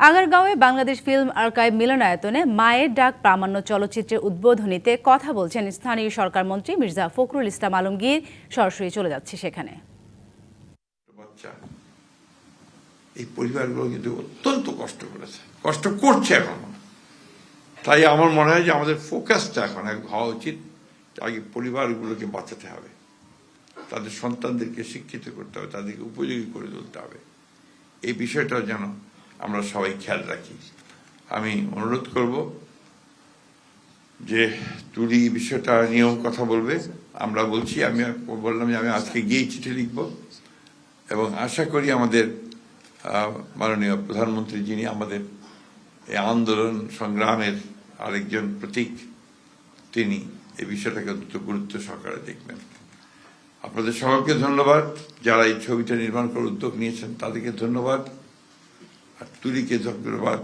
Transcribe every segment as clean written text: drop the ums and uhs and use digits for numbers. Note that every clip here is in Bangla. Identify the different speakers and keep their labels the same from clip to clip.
Speaker 1: আগারগাঁওয়ে বাংলাদেশ ফিল্ম আর্কাইভ মিলনায়তনে মায়ের ডাক প্রামাণ্য চলচ্চিত্রের উদ্বোধনীতে কথা বলছেন স্থানীয় সরকার মন্ত্রী মির্জা ফখরুল ইসলাম আলমগীর। সরাসরি চলে যাচ্ছে সেখানে।
Speaker 2: এই পরিবারগুলো কিন্তু অত্যন্ত কষ্ট করেছে, কষ্ট করছে এখন। তাই আমার মনে হয় যে আমাদের ফোকাসটা এখন হওয়া উচিত, আগে পরিবারগুলোকে বাঁচাতে হবে, তাদের সন্তানদেরকে শিক্ষিত করতে হবে, তাদেরকে উপযোগী করে তুলতে হবে। এই বিষয়টা যেন আমরা সবাই খেয়াল রাখি। আমি অনুরোধ করব যে তুলি বিষয়টা নিয়েও কথা বলবে। আমরা বলছি, আমি বললাম যে আমি আজকে গিয়ে চিঠি লিখব এবং আশা করি আমাদের মাননীয় প্রধানমন্ত্রী, যিনি আমাদের এই আন্দোলন সংগ্রামের আরেকজন প্রতীক, তিনি এই বিষয়টাকে অত্যন্ত গুরুত্ব সহকারে দেখবেন। আপনাদের সবাইকে ধন্যবাদ, যারা এই ছবিটা নির্মাণ করার উদ্যোগ নিয়েছেন তাদেরকে ধন্যবাদ, আর তুলিকে ধন্যবাদ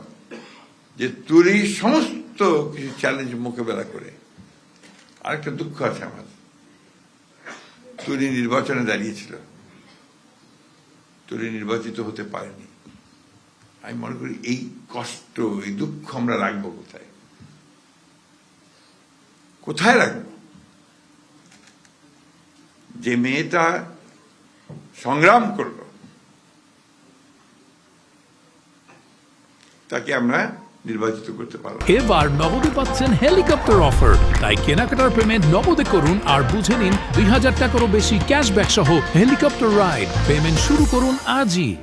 Speaker 2: যে তুলি সমস্ত কিছু চ্যালেঞ্জ মোকাবেলা করে। আরেকটা দুঃখ আছে আমার, তুলি নির্বাচনে দাঁড়িয়েছিল, তুলি নির্বাচিত হতে পারেনি। আমি মনে করি এই কষ্ট, এই দুঃখ আমরা রাখবো কোথায়, কোথায় রাখবো? যে মেয়েটা সংগ্রাম করলো তাকে আমরা নির্বাচিত করতে পারলাম।
Speaker 3: এবার নগদে পাচ্ছেন হেলিকপ্টার অফার, তাই কেনাকাটার পেমেন্ট নগদে করুন আর বুঝে নিন ২০০০ টাকারও বেশি ক্যাশব্যাক সহ হেলিকপ্টার রাইড। পেমেন্ট শুরু করুন আজই।